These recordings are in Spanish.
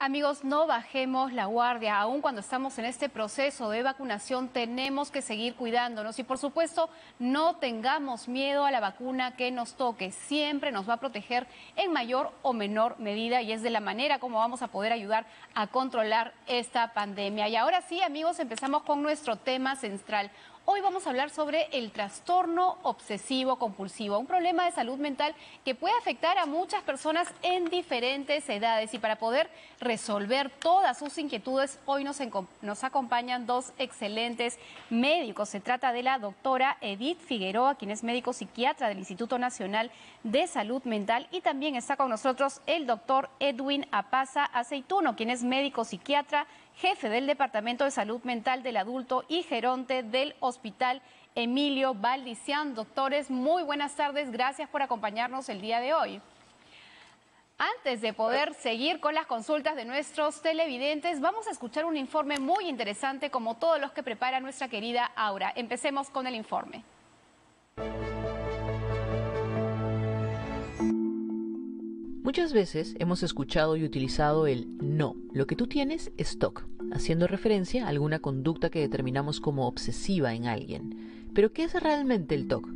Amigos, no bajemos la guardia. Aún cuando estamos en este proceso de vacunación, tenemos que seguir cuidándonos y, por supuesto, no tengamos miedo a la vacuna que nos toque. Siempre nos va a proteger en mayor o menor medida y es de la manera como vamos a poder ayudar a controlar esta pandemia. Y ahora sí, amigos, empezamos con nuestro tema central. Hoy vamos a hablar sobre el trastorno obsesivo compulsivo, un problema de salud mental que puede afectar a muchas personas en diferentes edades. Y para poder resolver todas sus inquietudes, hoy nos acompañan dos excelentes médicos. Se trata de la doctora Edith Figueroa, quien es médico psiquiatra del Instituto Nacional de Salud Mental, y también está con nosotros el doctor Edwin Apaza Aceituno, quien es médico psiquiatra, jefe del Departamento de Salud Mental del Adulto y geronte del Hospital Emilio Valdicián. Doctores, muy buenas tardes, gracias por acompañarnos el día de hoy. Antes de poder seguir con las consultas de nuestros televidentes, vamos a escuchar un informe muy interesante como todos los que prepara nuestra querida Aura. Empecemos con el informe. Muchas veces hemos escuchado y utilizado el no, lo que tú tienes es TOC, haciendo referencia a alguna conducta que determinamos como obsesiva en alguien. ¿Pero qué es realmente el TOC?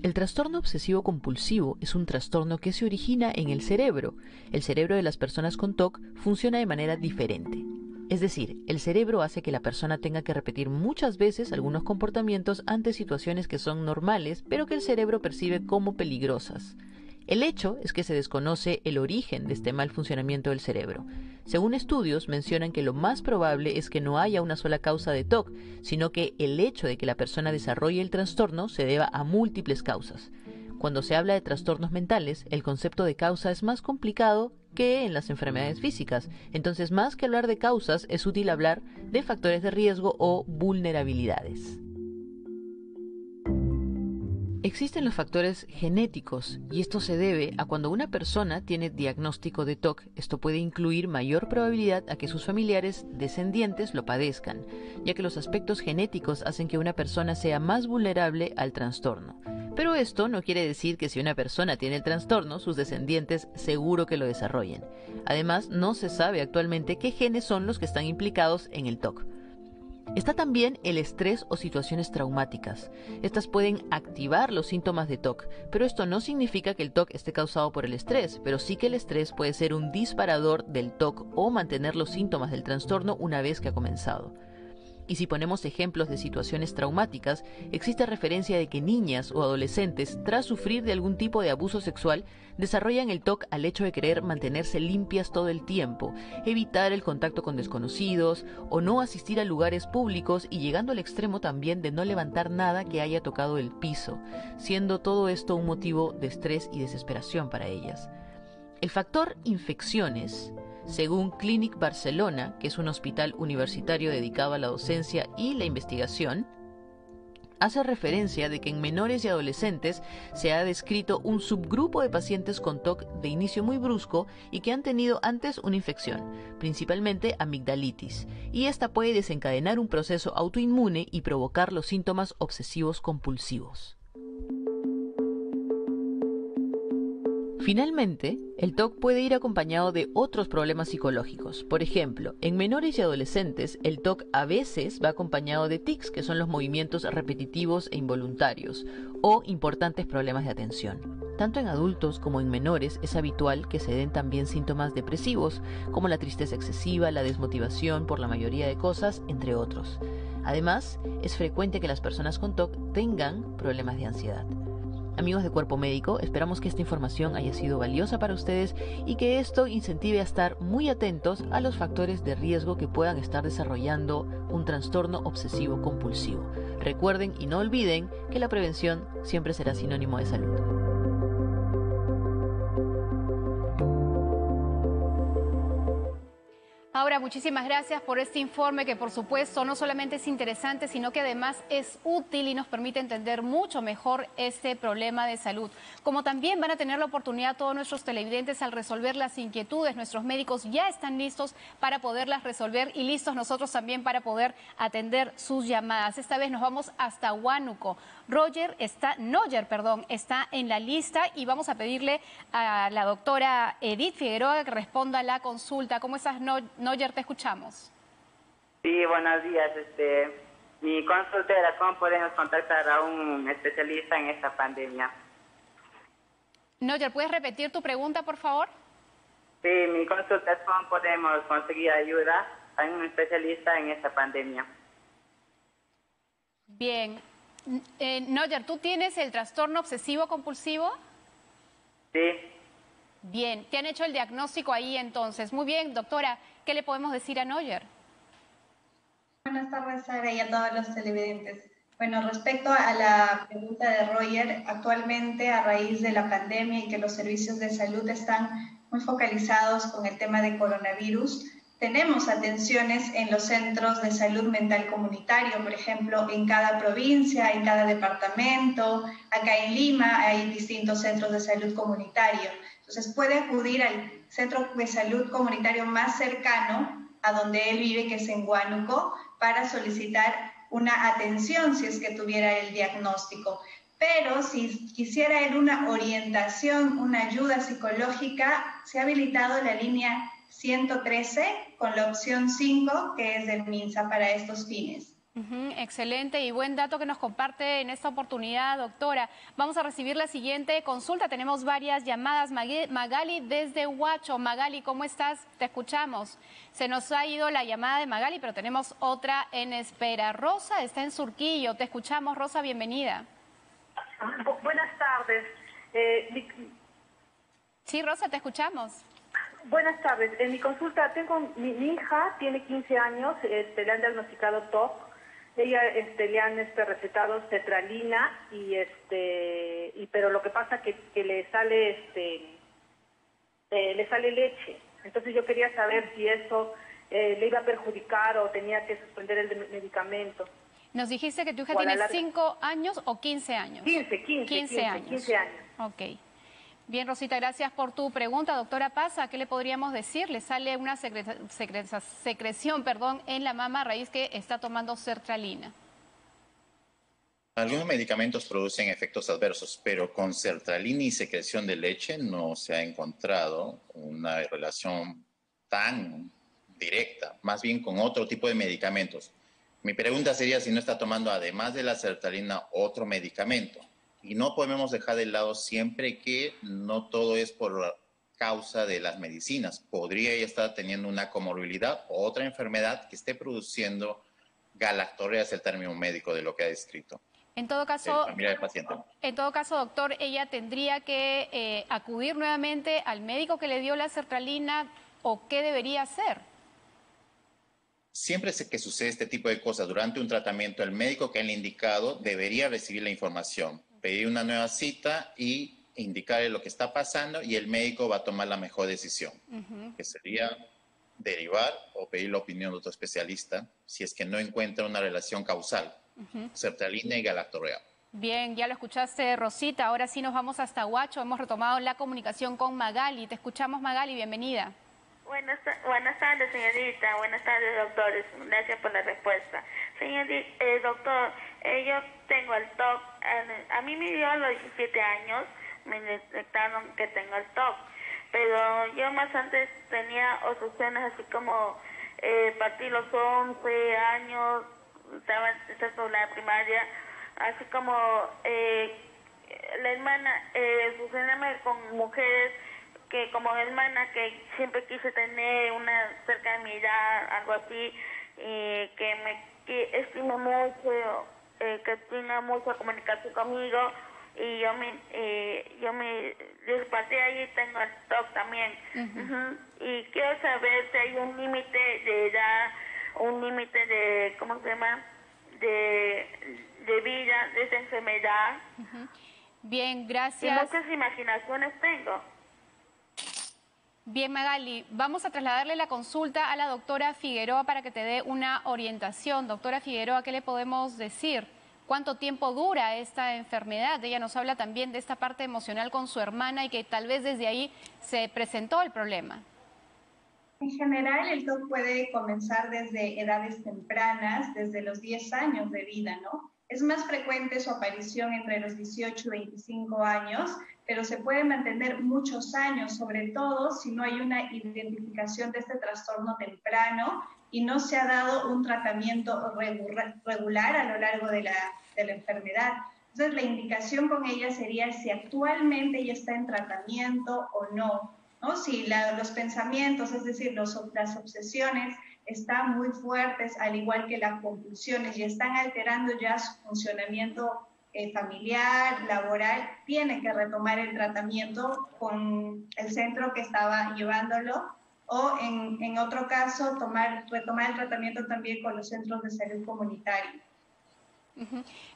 El trastorno obsesivo compulsivo es un trastorno que se origina en el cerebro. El cerebro de las personas con TOC funciona de manera diferente. Es decir, el cerebro hace que la persona tenga que repetir muchas veces algunos comportamientos ante situaciones que son normales, pero que el cerebro percibe como peligrosas. El hecho es que se desconoce el origen de este mal funcionamiento del cerebro. Según estudios, mencionan que lo más probable es que no haya una sola causa de TOC, sino que el hecho de que la persona desarrolle el trastorno se deba a múltiples causas. Cuando se habla de trastornos mentales, el concepto de causa es más complicado que en las enfermedades físicas. Entonces, más que hablar de causas, es útil hablar de factores de riesgo o vulnerabilidades. Existen los factores genéticos y esto se debe a cuando una persona tiene diagnóstico de TOC. Esto puede incluir mayor probabilidad a que sus familiares descendientes lo padezcan, ya que los aspectos genéticos hacen que una persona sea más vulnerable al trastorno. Pero esto no quiere decir que si una persona tiene el trastorno, sus descendientes seguro que lo desarrollen. Además, no se sabe actualmente qué genes son los que están implicados en el TOC. Está también el estrés o situaciones traumáticas. Estas pueden activar los síntomas de TOC, pero esto no significa que el TOC esté causado por el estrés, pero sí que el estrés puede ser un disparador del TOC o mantener los síntomas del trastorno una vez que ha comenzado. Y si ponemos ejemplos de situaciones traumáticas, existe referencia de que niñas o adolescentes, tras sufrir de algún tipo de abuso sexual, desarrollan el TOC al hecho de querer mantenerse limpias todo el tiempo, evitar el contacto con desconocidos o no asistir a lugares públicos y llegando al extremo también de no levantar nada que haya tocado el piso, siendo todo esto un motivo de estrés y desesperación para ellas. El factor infecciones, según Clínic Barcelona, que es un hospital universitario dedicado a la docencia y la investigación, hace referencia de que en menores y adolescentes se ha descrito un subgrupo de pacientes con TOC de inicio muy brusco y que han tenido antes una infección, principalmente amigdalitis, y esta puede desencadenar un proceso autoinmune y provocar los síntomas obsesivos compulsivos. Finalmente, el TOC puede ir acompañado de otros problemas psicológicos. Por ejemplo, en menores y adolescentes, el TOC a veces va acompañado de tics, que son los movimientos repetitivos e involuntarios, o importantes problemas de atención. Tanto en adultos como en menores es habitual que se den también síntomas depresivos, como la tristeza excesiva, la desmotivación por la mayoría de cosas, entre otros. Además, es frecuente que las personas con TOC tengan problemas de ansiedad. Amigos de Cuerpo Médico, esperamos que esta información haya sido valiosa para ustedes y que esto incentive a estar muy atentos a los factores de riesgo que puedan estar desarrollando un trastorno obsesivo compulsivo. Recuerden y no olviden que la prevención siempre será sinónimo de salud. Ahora, muchísimas gracias por este informe que por supuesto no solamente es interesante, sino que además es útil y nos permite entender mucho mejor este problema de salud. Como también van a tener la oportunidad todos nuestros televidentes al resolver las inquietudes, nuestros médicos ya están listos para poderlas resolver y listos nosotros también para poder atender sus llamadas. Esta vez nos vamos hasta Huánuco. Noyer está en la lista y vamos a pedirle a la doctora Edith Figueroa que responda a la consulta. ¿Cómo estás, Noyer? Te escuchamos. Sí, buenos días. Mi consulta era cómo podemos contactar a un especialista en esta pandemia. Noyer, ¿puedes repetir tu pregunta, por favor? Sí, mi consulta es cómo podemos conseguir ayuda a un especialista en esta pandemia. Bien. Noyer, ¿tú tienes el trastorno obsesivo compulsivo? Sí. Bien, te han hecho el diagnóstico ahí entonces. Muy bien, doctora, ¿qué le podemos decir a Noyer? Buenas tardes, Sara, y a todos los televidentes. Bueno, respecto a la pregunta de Roger, actualmente a raíz de la pandemia y que los servicios de salud están muy focalizados con el tema de coronavirus, tenemos atenciones en los centros de salud mental comunitario, por ejemplo, en cada provincia, en cada departamento. Acá en Lima hay distintos centros de salud comunitario. Entonces puede acudir al centro de salud comunitario más cercano a donde él vive, que es en Huánuco, para solicitar una atención si es que tuviera el diagnóstico. Pero si quisiera él una orientación, una ayuda psicológica, se ha habilitado la línea 113 con la opción 5, que es del MINSA para estos fines. Excelente y buen dato que nos comparte en esta oportunidad, doctora. Vamos a recibir la siguiente consulta. Tenemos varias llamadas. Magali desde Huacho. Magali, ¿cómo estás? Te escuchamos. Se nos ha ido la llamada de Magali, pero tenemos otra en espera. Rosa está en Surquillo. Te escuchamos, Rosa, bienvenida. Buenas tardes. Sí, Rosa, te escuchamos. Buenas tardes. En mi consulta tengo mi hija, tiene 15 años, le han diagnosticado TOC. Ella le han recetado sertralina pero lo que pasa que le sale leche. Entonces yo quería saber si eso le iba a perjudicar o tenía que suspender el medicamento. Nos dijiste que tu hija tiene 5 años o 15 años. 15 años. Ok. Bien, Rosita, gracias por tu pregunta. Doctora Pasa, ¿qué le podríamos decir? Le sale una secreción en la mama a raíz que está tomando sertralina. Algunos medicamentos producen efectos adversos, pero con sertralina y secreción de leche no se ha encontrado una relación tan directa, más bien con otro tipo de medicamentos. Mi pregunta sería si no está tomando, además de la sertralina, otro medicamento. Y no podemos dejar de lado siempre que no todo es por causa de las medicinas. Podría ella estar teniendo una comorbilidad o otra enfermedad que esté produciendo galactorrea, es el término médico de lo que ha descrito. En todo caso, familia del paciente. En todo caso, doctor, ella tendría que acudir nuevamente al médico que le dio la sertralina o qué debería hacer. Siempre que sucede este tipo de cosas durante un tratamiento, el médico que le ha indicado debería recibir la información, pedir una nueva cita y indicarle lo que está pasando y el médico va a tomar la mejor decisión, que sería derivar o pedir la opinión de otro especialista si es que no encuentra una relación causal, sertralina y galactorrea. Bien, ya lo escuchaste, Rosita. Ahora sí nos vamos hasta Huacho. Hemos retomado la comunicación con Magali. Te escuchamos, Magali. Bienvenida. Buenas tardes, señorita. Buenas tardes, doctores. Gracias por la respuesta. Doctor, yo tengo el TOC. A mí me dio a los 17 años, me detectaron que tengo el TOC. Pero yo más antes tenía obstrucciones así como partí los 11 años, estaba en la primaria, así como la hermana, obsesionarme con mujeres que como hermana que siempre quise tener una cerca de mi edad, algo así, que estima mucho, que tenga mucha comunicación conmigo, y yo partí ahí, tengo el TOC también. Y quiero saber si hay un límite de edad, un límite de, ¿cómo se llama?, de vida de esa enfermedad. Bien, gracias. Y muchas imaginaciones tengo. Bien, Magali, vamos a trasladarle la consulta a la doctora Figueroa para que te dé una orientación. Doctora Figueroa, ¿qué le podemos decir? ¿Cuánto tiempo dura esta enfermedad? Ella nos habla también de esta parte emocional con su hermana y que tal vez desde ahí se presentó el problema. En general, el TOC puede comenzar desde edades tempranas, desde los 10 años de vida, ¿no? Es más frecuente su aparición entre los 18 y 25 años, pero se puede mantener muchos años, sobre todo si no hay una identificación de este trastorno temprano y no se ha dado un tratamiento regular a lo largo de la enfermedad. Entonces, la indicación con ella sería si actualmente ella está en tratamiento o no, ¿no? Si los pensamientos, es decir, las obsesiones están muy fuertes, al igual que las compulsiones, y están alterando ya su funcionamiento familiar, laboral, tiene que retomar el tratamiento con el centro que estaba llevándolo, o en otro caso, retomar el tratamiento también con los centros de salud comunitarios.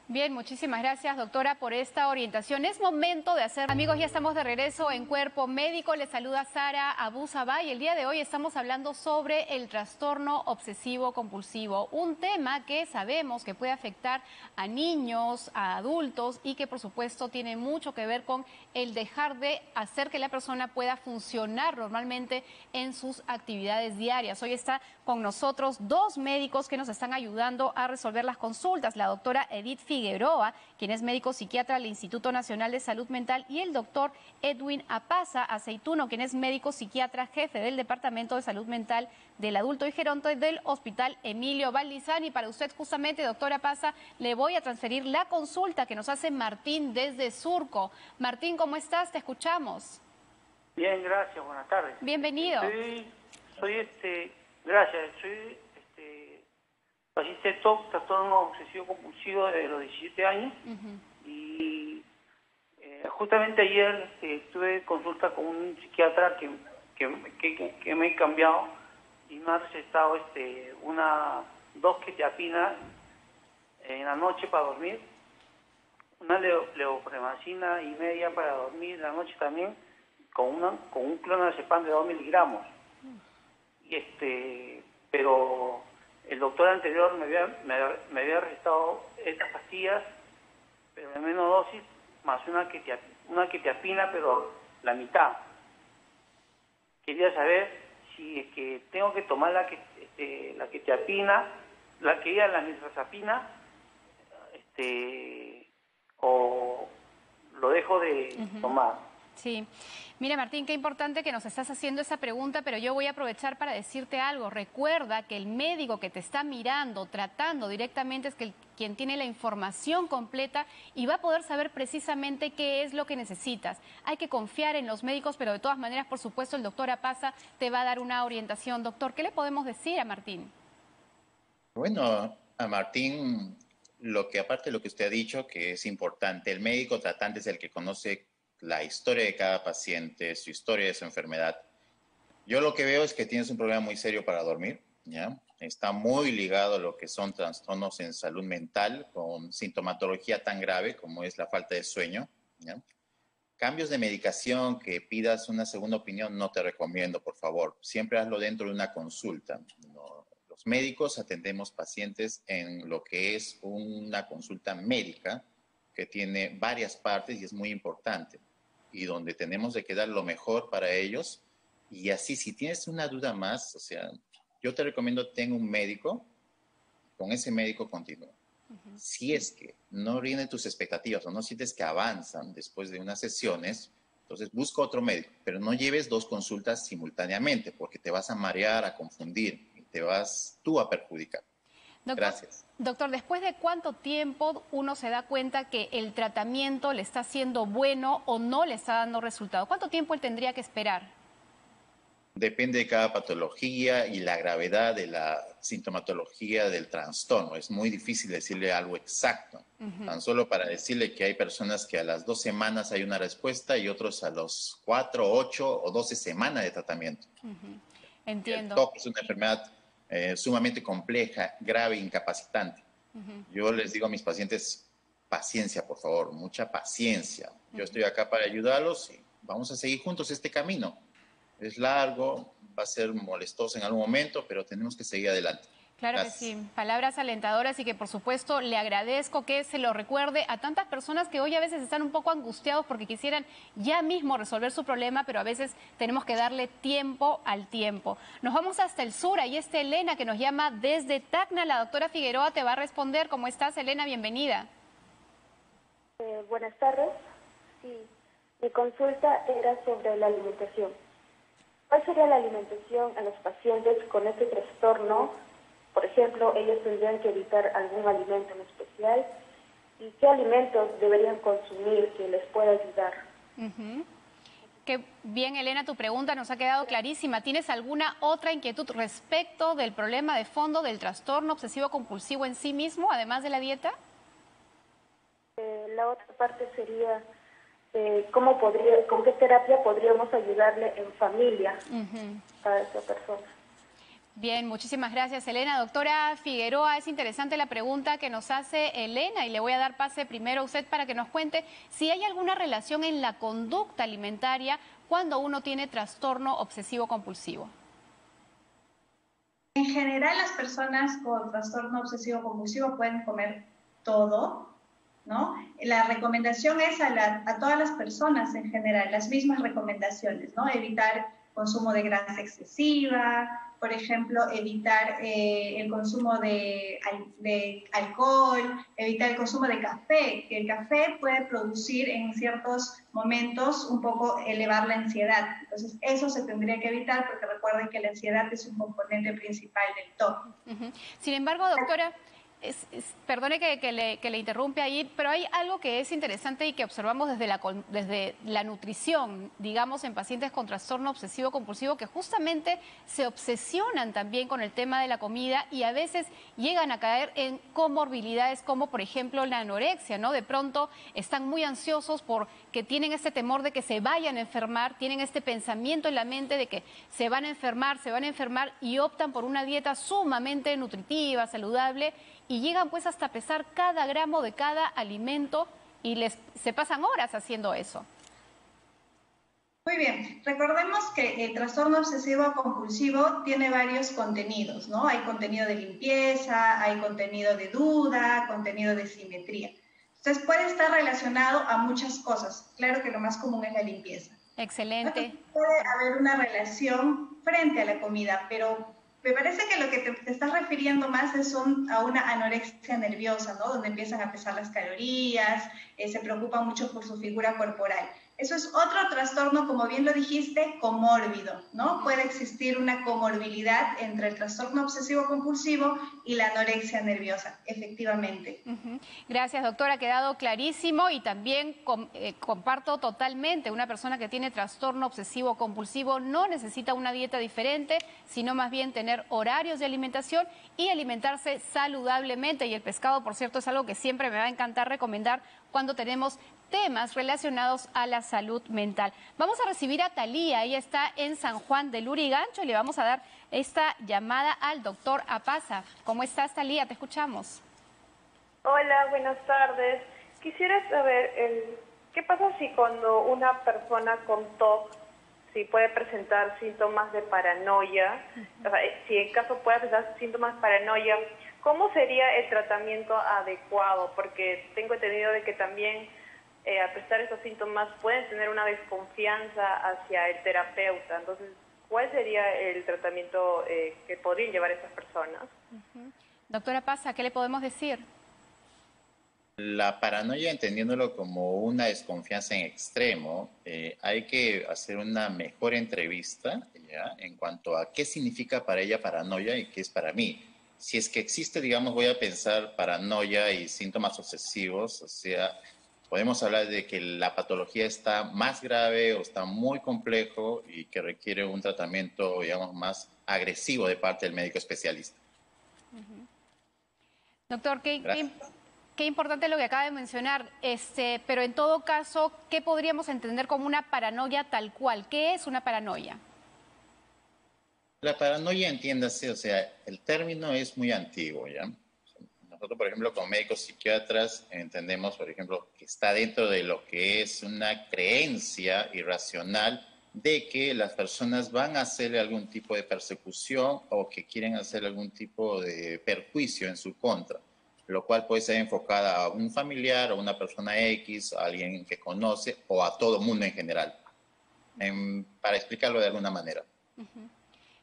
Bien, muchísimas gracias, doctora, por esta orientación. Es momento de hacer... Amigos, ya estamos de regreso en Cuerpo Médico. Les saluda Sara Abusaba y el día de hoy estamos hablando sobre el trastorno obsesivo compulsivo, un tema que sabemos que puede afectar a niños, a adultos y que por supuesto tiene mucho que ver con el dejar de hacer que la persona pueda funcionar normalmente en sus actividades diarias. Hoy está con nosotros dos médicos que nos están ayudando a resolver las consultas, la doctora Edith Figueroa, quien es médico psiquiatra del Instituto Nacional de Salud Mental, y el doctor Edwin Apaza Aceituno, quien es médico psiquiatra jefe del Departamento de Salud Mental del Adulto y geronte del Hospital Emilio Valdizani. Para usted justamente, doctora Apaza, le voy a transferir la consulta que nos hace Martín desde Surco. Martín, ¿cómo estás? Te escuchamos. Bien, gracias, buenas tardes. Bienvenido. Gracias, soy paciente TOC, trastorno obsesivo compulsivo desde los 17 años. Y justamente ayer tuve consulta con un psiquiatra que me he cambiado y me ha recetado dos quetiapina en la noche para dormir, una levopremacina y media para dormir en la noche también, con un clonazepam de 2 miligramos. Pero el doctor anterior me había recetado estas pastillas, pero en menos dosis, más una quetiapina, pero la mitad. Quería saber si es que tengo que tomar la quetiapina, la nitrazepina, o lo dejo de tomar. Sí. Mira, Martín, qué importante que nos estás haciendo esa pregunta, pero yo voy a aprovechar para decirte algo. Recuerda que el médico que te está mirando, tratando directamente, es quien tiene la información completa y va a poder saber precisamente qué es lo que necesitas. Hay que confiar en los médicos, pero de todas maneras, por supuesto, el doctor Apaza te va a dar una orientación. Doctor, ¿qué le podemos decir a Martín? Bueno, a Martín, aparte de lo que usted ha dicho, que es importante, el médico tratante es el que conoce la historia de cada paciente, su historia de su enfermedad. Yo lo que veo es que tienes un problema muy serio para dormir, ¿ya? Está muy ligado a lo que son trastornos en salud mental con sintomatología tan grave como es la falta de sueño, ¿ya? Cambios de medicación, que pidas una segunda opinión, no te recomiendo, por favor. Siempre hazlo dentro de una consulta. No, los médicos atendemos pacientes en lo que es una consulta médica que tiene varias partes y es muy importante, y donde tenemos de que dar lo mejor para ellos. Y así, si tienes una duda más, o sea, yo te recomiendo tenga un médico, con ese médico continúa. Si es que no rinden tus expectativas o no sientes que avanzan después de unas sesiones, entonces busca otro médico, pero no lleves dos consultas simultáneamente porque te vas a marear, a confundir y te vas tú a perjudicar. Gracias. Doctor, ¿después de cuánto tiempo uno se da cuenta que el tratamiento le está haciendo bueno o no le está dando resultado? ¿Cuánto tiempo él tendría que esperar? Depende de cada patología y la gravedad de la sintomatología del trastorno. Es muy difícil decirle algo exacto. Tan solo para decirle que hay personas que a las 2 semanas hay una respuesta y otros a los 4, 8 o 12 semanas de tratamiento. Entiendo. El TOC es una enfermedad sumamente compleja, grave, incapacitante. Yo les digo a mis pacientes, paciencia, por favor, mucha paciencia. Yo estoy acá para ayudarlos y vamos a seguir juntos este camino. es largo, va a ser molestoso en algún momento, pero tenemos que seguir adelante. Claro Gracias. que sí, palabras alentadoras y que por supuesto le agradezco que se lo recuerde a tantas personas que hoy a veces están un poco angustiados porque quisieran ya mismo resolver su problema, pero a veces tenemos que darle tiempo al tiempo. Nos vamos hasta el sur, ahí está Elena que nos llama desde Tacna, la doctora Figueroa te va a responder. ¿Cómo estás, Elena? Bienvenida. Buenas tardes. Sí, mi consulta era sobre la alimentación. ¿Cuál sería la alimentación a los pacientes con este trastorno? Por ejemplo, ellos tendrían que evitar algún alimento en especial. ¿Y qué alimentos deberían consumir que les pueda ayudar? Qué bien, Elena, tu pregunta nos ha quedado clarísima. ¿Tienes alguna otra inquietud respecto del problema de fondo del trastorno obsesivo-compulsivo en sí mismo, además de la dieta? La otra parte sería con qué terapia podríamos ayudarle en familia a esa persona. Bien, muchísimas gracias, Elena. Doctora Figueroa, es interesante la pregunta que nos hace Elena y le voy a dar pase primero a usted para que nos cuente si hay alguna relación en la conducta alimentaria cuando uno tiene trastorno obsesivo-compulsivo. En general, las personas con trastorno obsesivo-compulsivo pueden comer todo, ¿no? La recomendación es a todas las personas en general, las mismas recomendaciones, ¿no? Evitar consumo de grasa excesiva, por ejemplo, evitar el consumo de alcohol, evitar el consumo de café, que el café puede producir en ciertos momentos un poco elevar la ansiedad. Entonces, eso se tendría que evitar porque recuerden que la ansiedad es un componente principal del TOC. Sin embargo, doctora, perdone que le interrumpe ahí, pero hay algo que es interesante y que observamos desde la nutrición, digamos, en pacientes con trastorno obsesivo-compulsivo, que justamente se obsesionan también con el tema de la comida y a veces llegan a caer en comorbilidades como, por ejemplo, la anorexia, ¿no? De pronto están muy ansiosos porque tienen este temor de que se vayan a enfermar, tienen este pensamiento en la mente de que se van a enfermar y optan por una dieta sumamente nutritiva, saludable, y llegan pues hasta pesar cada gramo de cada alimento y se pasan horas haciendo eso. Muy bien, recordemos que el trastorno obsesivo compulsivo tiene varios contenidos, ¿no? Hay contenido de limpieza, hay contenido de duda, contenido de simetría. Entonces puede estar relacionado a muchas cosas. Claro que lo más común es la limpieza. Excelente. Entonces, puede haber una relación frente a la comida, pero me parece que lo que te estás refiriendo más es a una anorexia nerviosa, ¿no? Donde empiezan a pesar las calorías, se preocupan mucho por su figura corporal. Eso es otro trastorno, como bien lo dijiste, comórbido, ¿no? Puede existir una comorbilidad entre el trastorno obsesivo-compulsivo y la anorexia nerviosa, efectivamente. Gracias, doctora, ha quedado clarísimo y también comparto totalmente, una persona que tiene trastorno obsesivo-compulsivo no necesita una dieta diferente, sino más bien tener horarios de alimentación y alimentarse saludablemente. Y el pescado, por cierto, es algo que siempre me va a encantar recomendar cuando tenemos temas relacionados a la salud mental. Vamos a recibir a Talía, ella está en San Juan del Lurigancho y le vamos a dar esta llamada al doctor Apaza. ¿Cómo estás, Talía? Te escuchamos. Hola, buenas tardes. Quisiera saber, ¿qué pasa si cuando una persona con TOC, si puede presentar síntomas de paranoia, o sea, si en caso puede presentar síntomas de paranoia, ¿cómo sería el tratamiento adecuado? Porque tengo entendido de que también a prestar estos síntomas pueden tener una desconfianza hacia el terapeuta. Entonces, ¿cuál sería el tratamiento que podrían llevar estas personas? Doctora Paza, ¿qué le podemos decir? La paranoia, entendiéndolo como una desconfianza en extremo, hay que hacer una mejor entrevista, ¿ya?, en cuanto a qué significa para ella paranoia y qué es para mí. Si es que existe, digamos, voy a pensar paranoia y síntomas obsesivos, o sea, podemos hablar de que la patología está más grave o está muy complejo y que requiere un tratamiento, digamos, más agresivo de parte del médico especialista. Doctor, qué importante lo que acaba de mencionar, pero en todo caso, ¿qué podríamos entender como una paranoia tal cual? ¿Qué es una paranoia? La paranoia, entiéndase, o sea, el término es muy antiguo, ¿ya? Nosotros, por ejemplo, como médicos psiquiatras, entendemos, por ejemplo, que está dentro de lo que es una creencia irracional de que las personas van a hacerle algún tipo de persecución o que quieren hacer algún tipo de perjuicio en su contra, lo cual puede ser enfocada a un familiar o una persona X, a alguien que conoce o a todo mundo en general, para explicarlo de alguna manera.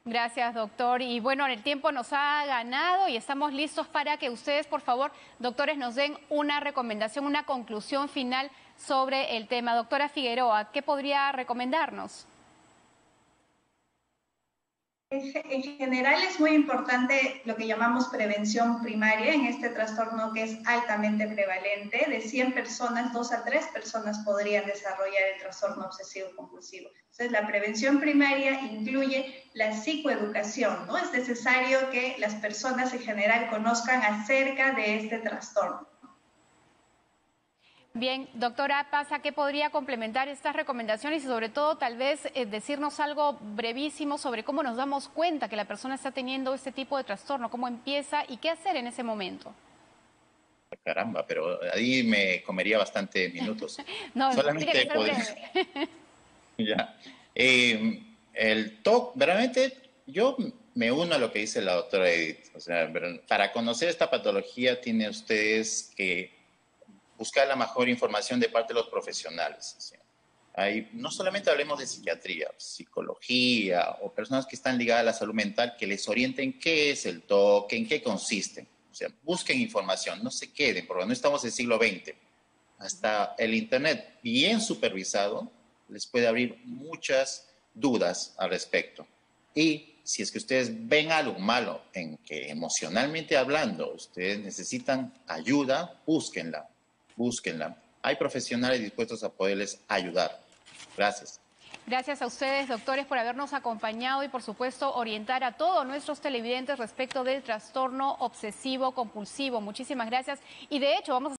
Gracias, doctor. Y bueno, el tiempo nos ha ganado y estamos listos para que ustedes, por favor, doctores, nos den una recomendación, una conclusión final sobre el tema. Doctora Figueroa, ¿qué podría recomendarnos? En general es muy importante lo que llamamos prevención primaria en este trastorno que es altamente prevalente. De 100 personas, 2 a 3 personas podrían desarrollar el trastorno obsesivo compulsivo. Entonces la prevención primaria incluye la psicoeducación, ¿no? Es necesario que las personas en general conozcan acerca de este trastorno. Bien, doctora Pasa, ¿qué podría complementar estas recomendaciones y sobre todo tal vez decirnos algo brevísimo sobre cómo nos damos cuenta que la persona está teniendo este tipo de trastorno, cómo empieza y qué hacer en ese momento? Caramba, pero ahí me comería bastante minutos. No, solamente tiene que ser breve. Ya. El TOC, realmente yo me uno a lo que dice la doctora Edith. O sea, para conocer esta patología tienen ustedes que buscar la mejor información de parte de los profesionales. ¿Sí? No solamente hablemos de psiquiatría, psicología o personas que están ligadas a la salud mental que les orienten qué es el TOC, en qué consiste. O sea, busquen información, no se queden, porque no estamos en el siglo XX. Hasta el Internet bien supervisado les puede abrir muchas dudas al respecto. Y si es que ustedes ven algo malo en que emocionalmente hablando ustedes necesitan ayuda, búsquenla. Hay profesionales dispuestos a poderles ayudar. Gracias. Gracias a ustedes, doctores, por habernos acompañado y, por supuesto, orientar a todos nuestros televidentes respecto del trastorno obsesivo compulsivo. Muchísimas gracias. Y, de hecho, vamos a